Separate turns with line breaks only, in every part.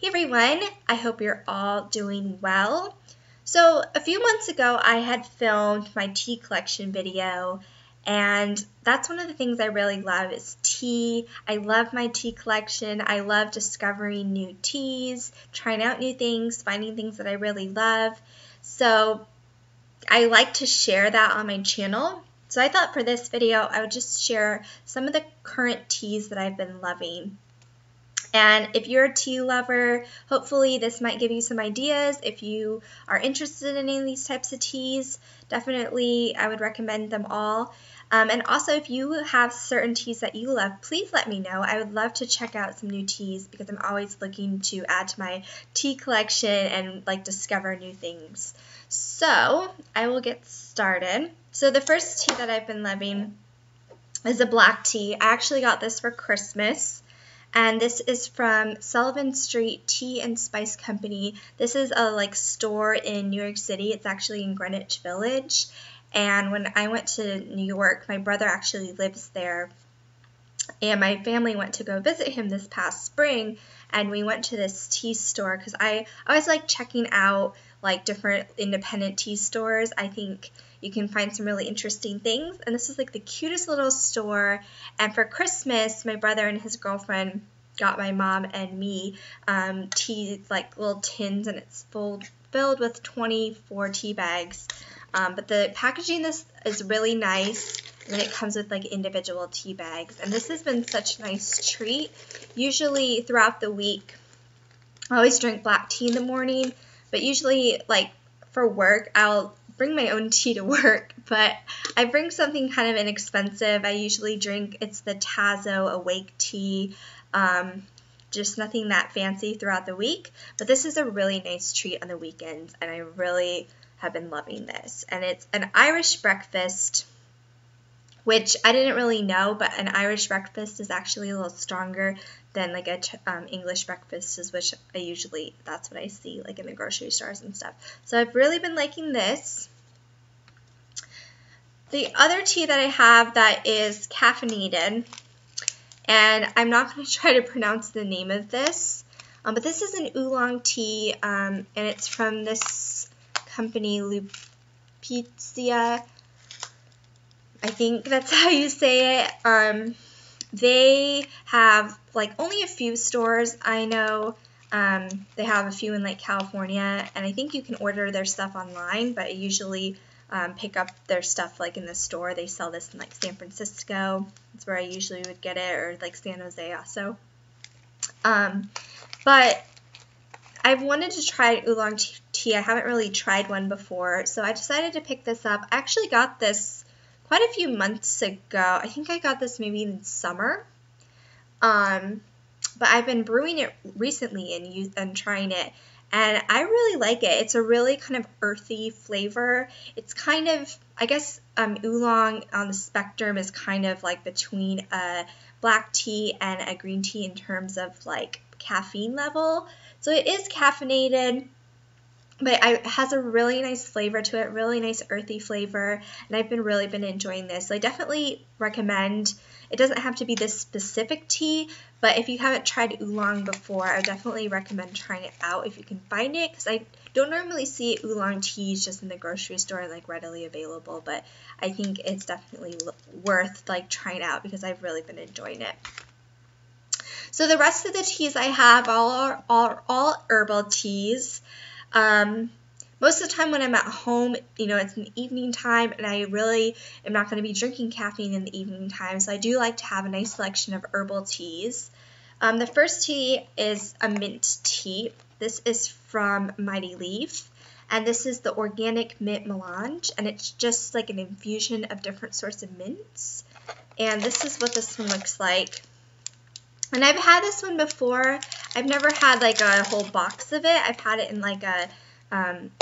Hey everyone, I hope you're all doing well. So a few months ago I had filmed my tea collection video, and that's one of the things I really love is tea. I love my tea collection. I love discovering new teas, trying out new things, finding things that I really love. So I like to share that on my channel. So I thought for this video I would just share some of the current teas that I've been loving. And if you're a tea lover, hopefully this might give you some ideas. If you are interested in any of these types of teas, definitely I would recommend them all. And also if you have certain teas that you love, please let me know. I would love to check out some new teas because I'm always looking to add to my tea collection and discover new things. So I will get started. So the first tea that I've been loving is a black tea. I actually got this for Christmas. And this is from Sullivan Street Tea and Spice Company. This is a store in New York City. It's actually in Greenwich Village. And when I went to New York, my brother actually lives there. And my family went to go visit him this past spring. And we went to this tea store because I always like checking out different independent tea stores. I think you can find some really interesting things. And this is the cutest little store. And for Christmas, my brother and his girlfriend got my mom and me tea, little tins, and it's filled with 24 tea bags. But the packaging is really nice. And then it comes with individual tea bags. And this has been such a nice treat. Usually throughout the week, I always drink black tea in the morning. But usually for work, I'll bring my own tea to work. But I bring something kind of inexpensive. I usually drink, it's the Tazo Awake tea. Just nothing that fancy throughout the week. But this is a really nice treat on the weekends. And I really have been loving this. And it's an Irish breakfast, which I didn't really know, but an Irish breakfast is actually a little stronger than a English breakfast, which that's what I see in the grocery stores and stuff. So I've really been liking this. The other tea that I have that is caffeinated, and I'm not going to try to pronounce the name of this, but this is an oolong tea, and it's from this company, Lupicia. I think that's how you say it. They have only a few stores I know. They have a few in California, and I think you can order their stuff online, but I usually pick up their stuff in the store. They sell this in San Francisco. That's where I usually would get it, or San Jose also. But I've wanted to try oolong tea. I haven't really tried one before, so I decided to pick this up. I actually got this quite a few months ago. I think I got this maybe in summer. But I've been brewing it recently and trying it, and I really like it. It's a really kind of earthy flavor. It's kind of, I guess, oolong on the spectrum is kind of between a black tea and a green tea in terms of caffeine level. So it is caffeinated, but it has a really nice flavor to it, really nice earthy flavor, and I've really been enjoying this. So I definitely recommend, it doesn't have to be this specific tea, but if you haven't tried oolong before, I would definitely recommend trying it out if you can find it, because I don't normally see oolong teas just in the grocery store and readily available, but I think it's definitely worth trying out because I've really been enjoying it. So the rest of the teas I have are all herbal teas. Most of the time when I'm at home, it's an evening time, and I really am not going to be drinking caffeine in the evening time, so I do like to have a nice selection of herbal teas. The first tea is a mint tea. This is from Mighty Leaf, and this is the organic mint melange, and it's just an infusion of different sorts of mints. And this is what this one looks like. And I've had this one before. I've never had a whole box of it. I've had it in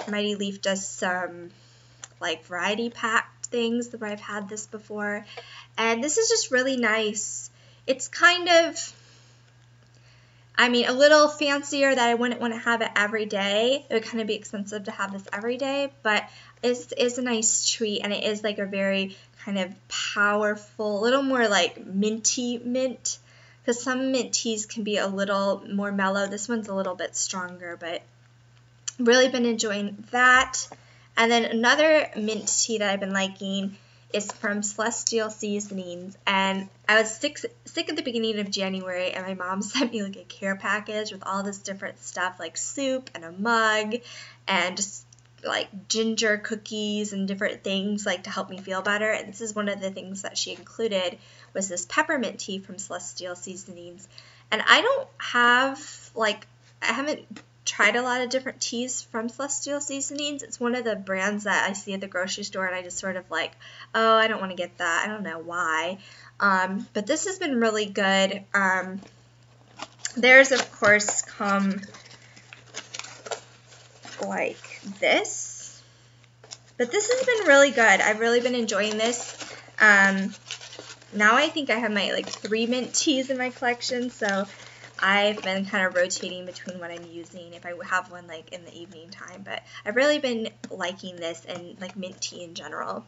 Mighty Leaf does some variety packed things where I've had this before. And this is just really nice. It's kind of, a little fancier that I wouldn't want to have it every day. It would kind of be expensive to have this every day, but it's a nice treat, and it is a very kind of powerful, a little more minty mint because some mint teas can be a little more mellow. This one's a little bit stronger, but really been enjoying that. And then another mint tea that I've been liking is from Celestial Seasonings, and I was sick at the beginning of January, and my mom sent me like a care package with all this different stuff, like soup and a mug and just like ginger cookies and different things like to help me feel better. And this is one of the things that she included was this peppermint tea from Celestial Seasonings. And I don't have I haven't tried a lot of different teas from Celestial Seasonings. It's one of the brands that I see at the grocery store, and I just sort of like, oh, I don't want to get that. I don't know why. But this has been really good. Theirs, of course, come like this. But this has been really good. I've really been enjoying this. Now I think I have my 3 mint teas in my collection, so I've been kind of rotating between what I'm using if I have one in the evening time, but I've really been liking this and mint tea in general.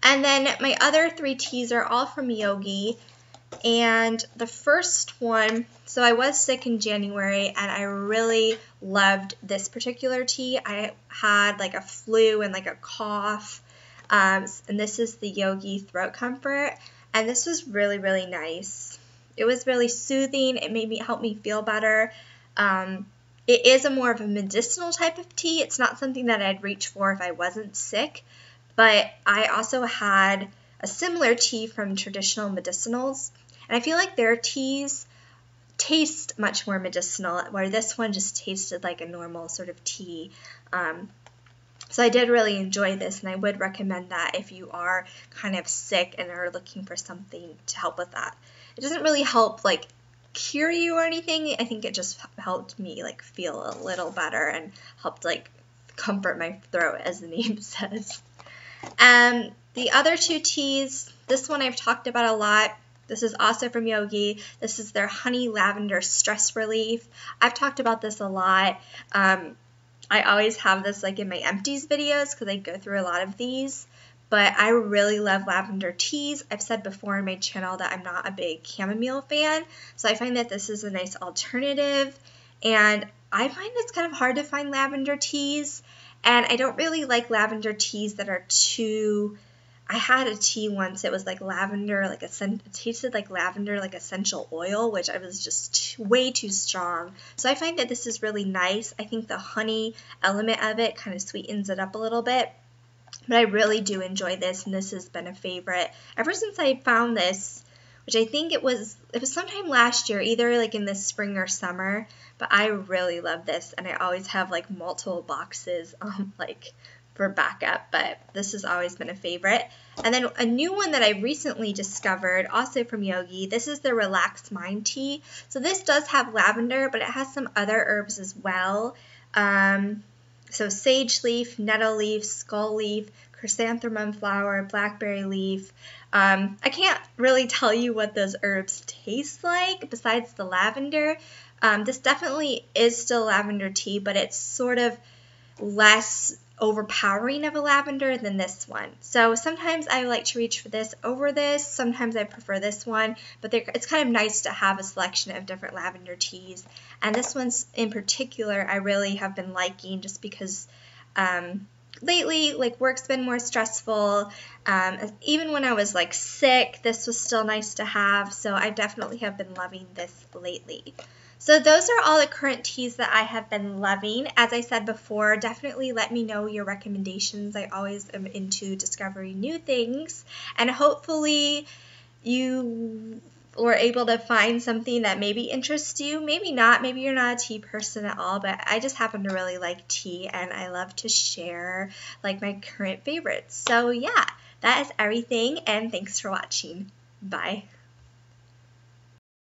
And then my other 3 teas are all from Yogi, and the first one, so I was sick in January and I really loved this particular tea. I had a flu and a cough, and this is the Yogi Throat Comfort, and this was really, really nice. It was really soothing. It help me feel better. It is a more of a medicinal type of tea. It's not something that I'd reach for if I wasn't sick, but I also had a similar tea from Traditional Medicinals, and I feel like their teas taste much more medicinal, where this one just tasted like a normal sort of tea. So I did really enjoy this, and I would recommend that if you are kind of sick and are looking for something to help with that. It doesn't really help cure you or anything. I think it just helped me feel a little better and helped comfort my throat, as the name says. The other 2 teas, this one I've talked about a lot. This is also from Yogi. This is their Honey Lavender Stress Relief. I've talked about this a lot. I always have this in my empties videos because I go through a lot of these. But I really love lavender teas. I've said before on my channel that I'm not a big chamomile fan, so I find that this is a nice alternative. And I find it's kind of hard to find lavender teas, and I don't really like lavender teas that are too... I had a tea once, it was lavender, it tasted like lavender, essential oil, which I was just way too strong. So I find that this is really nice. I think the honey element of it kind of sweetens it up a little bit. But I really do enjoy this, and this has been a favorite ever since I found this, which I think it was sometime last year, either in the spring or summer. But I really love this, and I always have multiple boxes for backup, but this has always been a favorite. And then a new one that I recently discovered, also from Yogi, this is the Relaxed Mind Tea. So this does have lavender, but it has some other herbs as well. So sage leaf, nettle leaf, skull leaf, chrysanthemum flower, blackberry leaf. I can't really tell you what those herbs taste like besides the lavender. This definitely is still lavender tea, but it's sort of less overpowering of a lavender than this one. So sometimes I like to reach for this over this. Sometimes I prefer this one, but it's kind of nice to have a selection of different lavender teas. And this one's in particular I really have been liking just because lately work's been more stressful. Even when I was sick, this was still nice to have. So I definitely have been loving this lately. So those are all the current teas that I have been loving. As I said before, definitely let me know your recommendations. I always am into discovering new things, and hopefully you were able to find something that maybe interests you. Maybe not. Maybe you're not a tea person at all, but I just happen to really like tea, and I love to share my current favorites. So yeah, that is everything, and thanks for watching. Bye.